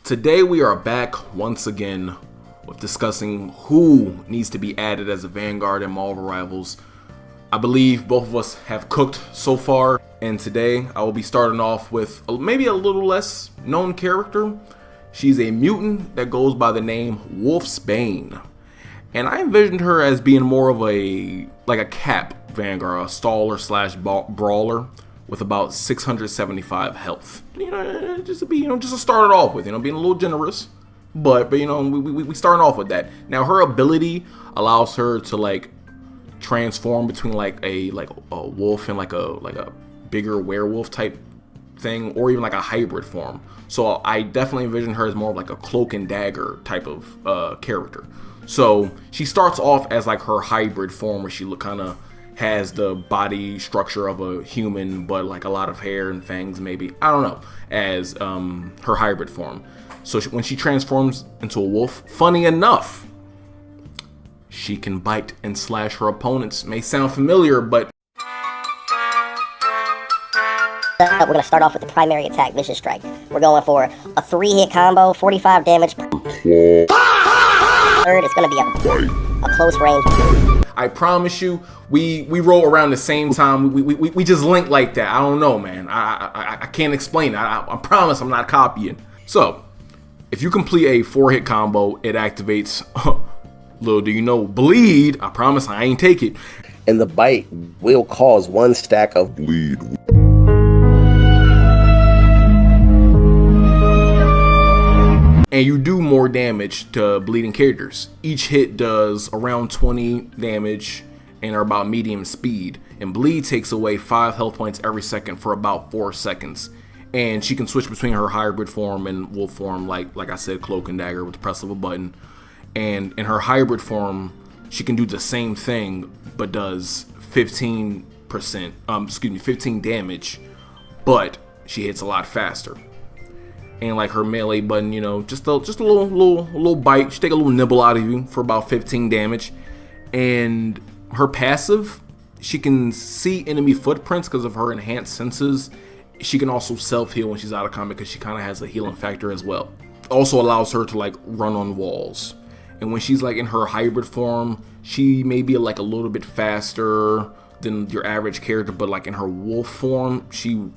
Today we are back once again with discussing who needs to be added as a Vanguard in Marvel Rivals. I believe both of us have cooked so far, and today I will be starting off with maybe a little less known character. She's a mutant that goes by the name Wolfsbane, and I envisioned her as being more of a cap Vanguard, a staller slash brawler with about 675 health. Just to start it off with, being a little generous. But we starting off with that. Now her ability allows her to transform between a wolf and a bigger werewolf type thing, or even a hybrid form. So I definitely envision her as more of a cloak and dagger type of character. So she starts off as her hybrid form, where she kind of has the body structure of a human, but a lot of hair and fangs, maybe, I don't know, as her hybrid form. So when she transforms into a wolf, funny enough, she can bite and slash her opponents. May sound familiar, but we're going to start off with the primary attack, Vicious Strike. We're going for a 3-hit combo, 45 damage per third. It's going to be a close range. I promise you, we roll around the same time. We just link like that. I don't know, man. I can't explain it. I promise I'm not copying. So, if you complete a 4-hit combo, it activates, little do you know, bleed. I promise I ain't take it. And the bite will cause 1 stack of bleed. And you do more damage to bleeding characters. Each hit does around 20 damage and are about medium speed. And bleed takes away 5 health points every second for about 4 seconds. And she can switch between her hybrid form and wolf form, like I said, cloak and dagger with the press of a button. And in her hybrid form, she can do the same thing, but does 15 damage, but she hits a lot faster. And her melee button, just a little bite. She take a little nibble out of you for about 15 damage. And her passive, she can see enemy footprints because of her enhanced senses. She can also self-heal when she's out of combat because she kind of has a healing factor as well. Also allows her to run on walls. And when she's in her hybrid form, she may be a little bit faster than your average character, but in her wolf form, she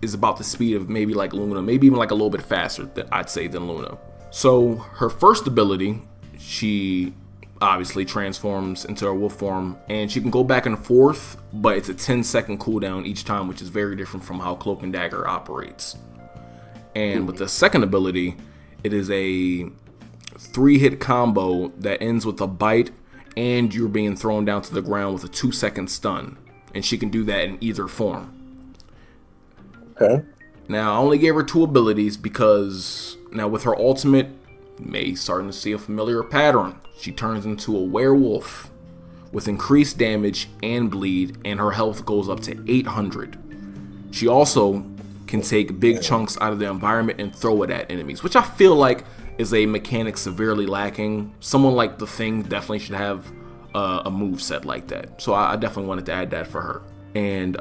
is about the speed of maybe Luna, maybe even a little bit faster than Luna. So her first ability, she obviously transforms into her wolf form, and she can go back and forth, but it's a 10-second cooldown each time, which is very different from how Cloak and Dagger operates. And with the second ability, it is a 3-hit combo that ends with a bite, and you're being thrown down to the ground with a 2-second stun, and she can do that in either form. Okay. Now, I only gave her 2 abilities because now with her ultimate, you may starting to see a familiar pattern. She turns into a werewolf with increased damage and bleed, and her health goes up to 800. She also can take big chunks out of the environment and throw it at enemies, which I feel is a mechanic severely lacking. Someone like The Thing definitely should have a move set like that. So I definitely wanted to add that for her. And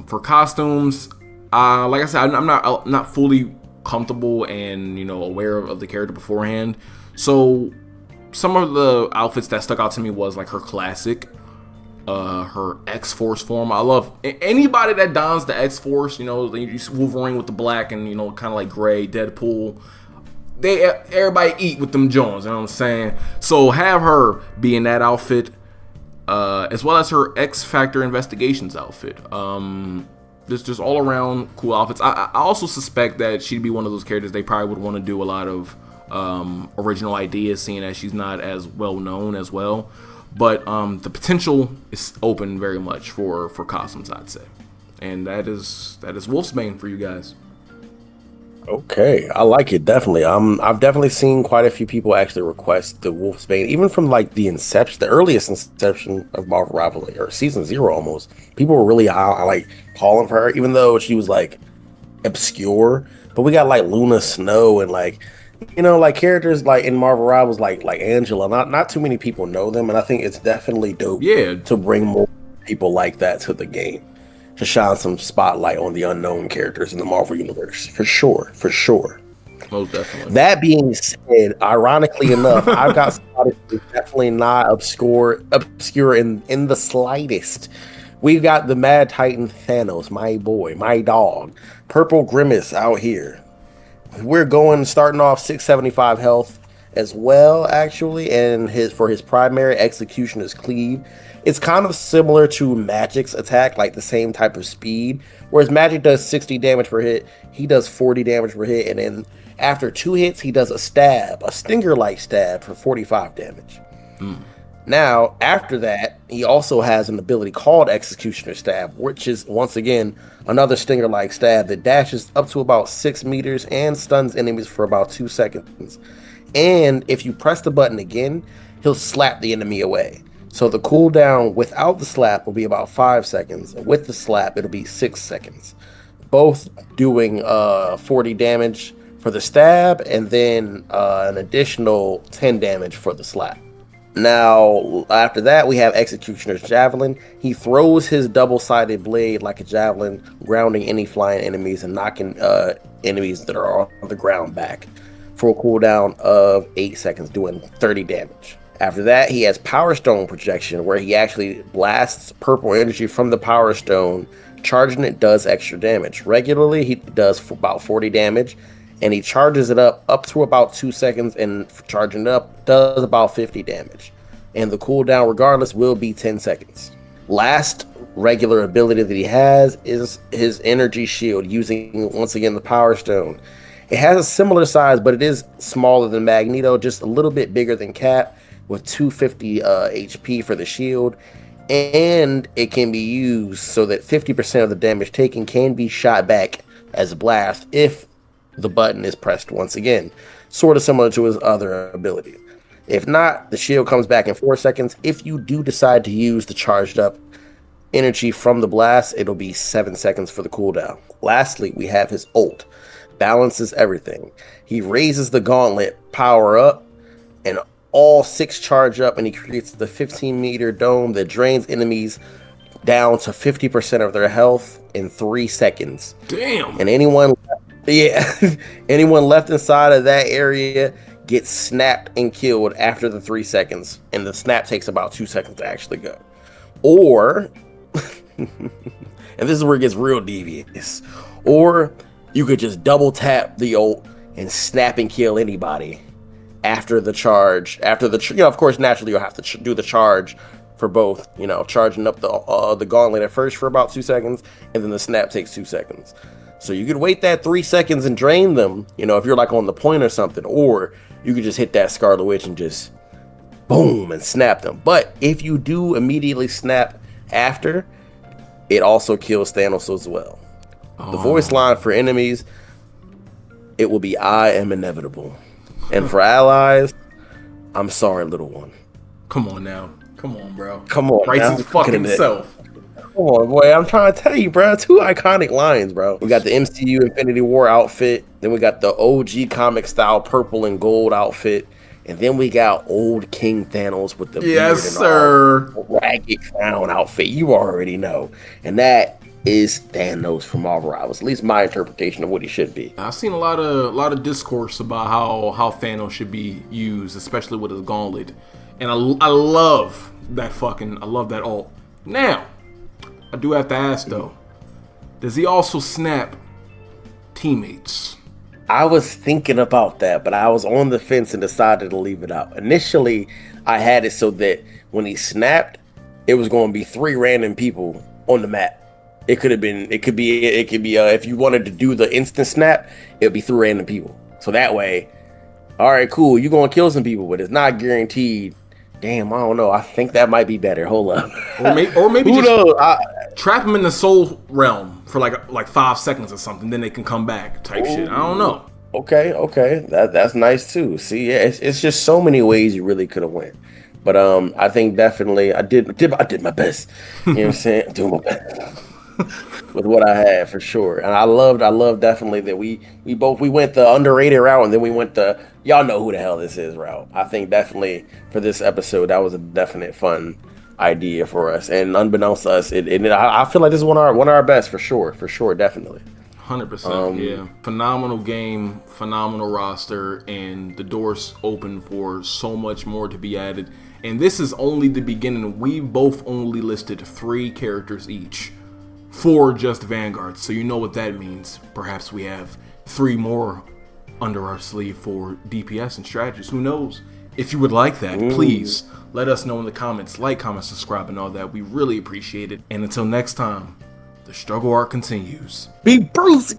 for costumes, like I said, I'm not fully comfortable and aware of the character beforehand. So some of the outfits that stuck out to me was her classic, her X-Force form. I love anybody that dons the X-Force. You see Wolverine with the black and kind of gray, Deadpool. Everybody eat with them Jones. You know what I'm saying? So have her be in that outfit, as well as her X Factor Investigations outfit. Just all around cool outfits. I also suspect that she'd be one of those characters they probably would want to do a lot of original ideas, seeing as she's not as well known as well. But the potential is open very much for costumes, I'd say. And that is Wolfsbane for you guys. Okay, I like it, definitely. I've definitely seen quite a few people actually request the Wolfsbane, even from the earliest inception of Marvel Rivals, or season 0 almost. People were really calling for her, even though she was obscure. But we got Luna Snow and characters in Marvel Rivals like Angela. Not too many people know them, and I think it's definitely dope. Yeah, to bring more people like that to the game. To shine some spotlight on the unknown characters in the Marvel universe, for sure. Most definitely. That being said, ironically enough, I've got somebody who's definitely not obscure in the slightest. We've got the Mad Titan Thanos, my boy, my dog, Purple Grimace out here. We're starting off 675 health as well, actually, and his primary execution is cleave. It's kind of similar to Magic's attack, like the same type of speed. Whereas Magic does 60 damage per hit, he does 40 damage per hit, and then after 2 hits, he does a stinger-like stab for 45 damage. Now, after that, he also has an ability called Executioner Stab, which is, once again, another stinger-like stab that dashes up to about 6 meters and stuns enemies for about 2 seconds. And if you press the button again, he'll slap the enemy away. So the cooldown without the slap will be about 5 seconds. With the slap, it'll be 6 seconds. Both doing 40 damage for the stab, and then an additional 10 damage for the slap. Now, after that, we have Executioner's Javelin. He throws his double-sided blade like a javelin, grounding any flying enemies and knocking enemies that are on the ground back for a cooldown of 8 seconds, doing 30 damage. After that, he has Power Stone Projection, where he actually blasts purple energy from the Power Stone. Charging it does extra damage. Regularly, he does about 40 damage, and he charges it up to about 2 seconds, and charging it up does about 50 damage. And the cooldown, regardless, will be 10 seconds. Last regular ability that he has is his Energy Shield, using, once again, the Power Stone. It has a similar size, but it is smaller than Magneto, just a little bit bigger than Cap, with 250 HP for the shield. And it can be used so that 50% of the damage taken can be shot back as a blast if the button is pressed once again, sort of similar to his other ability. If not, the shield comes back in 4 seconds. If you do decide to use the charged up energy from the blast, it'll be 7 seconds for the cooldown. Lastly, we have his ult. Balances everything. He raises the gauntlet power up, and all 6 charge up, and he creates the 15-meter dome that drains enemies down to 50% of their health in 3 seconds. Damn. And anyone left inside of that area gets snapped and killed after the 3 seconds. And the snap takes about 2 seconds to actually go. Or, and this is where it gets real devious, or you could just double tap the ult and snap and kill anybody after the charge. Of course, naturally you'll have to do the charge for both, charging up the gauntlet at first for about 2 seconds, and then the snap takes 2 seconds. So you could wait that 3 seconds and drain them, if you're like on the point or something, or you could just hit that Scarlet Witch and just boom and snap them. But if you do immediately snap after, it also kills Thanos as well. The voice line for enemies, it will be "I am inevitable." And for allies, "I'm sorry, little one." Come on now. Come on, bro. Come on. Writes his fucking self. Come on, boy. I'm trying to tell you, bro. 2 iconic lines, bro. We got the MCU Infinity War outfit. Then we got the OG comic style purple and gold outfit. And then we got old King Thanos with the beard and all, ragged clown outfit. You already know. And that is Thanos from Marvel Rivals. At least my interpretation of what he should be. I've seen a lot of discourse about how Thanos should be used, especially with his gauntlet, and I love that ult. Now, I do have to ask though, does he also snap teammates? I was thinking about that, but I was on the fence and decided to leave it out. Initially, I had it so that when he snapped, it was going to be 3 random people on the map. It could be if you wanted to do the instant snap, it would be 3 random people. So that way, all right, cool, you're going to kill some people, but it's not guaranteed. Damn, I don't know. I think that might be better. Hold up. Or maybe just trap them in the soul realm for like 5 seconds or something, then they can come back type shit. I don't know. Okay. That's nice too. See, yeah, it's just so many ways you really could have went. But I think definitely I did my best. You know what I'm saying? I'm doing my best with what I had for sure. And I loved definitely that we went the underrated route, and then we went the y'all know who the hell this is route. I think definitely for this episode that was a definite fun idea for us. And unbeknownst to us, I feel like this is one of our best for sure, definitely. 100%. Yeah. Phenomenal game, phenomenal roster, and the doors open for so much more to be added. And this is only the beginning. We've both only listed 3 characters each for just Vanguard. So you know what that means. Perhaps we have 3 more under our sleeve for DPS and strategies. Who knows? If you would like that, please let us know in the comments. Like, comment, subscribe, and all that. We really appreciate it. And until next time, the struggle art continues. Be Brucey.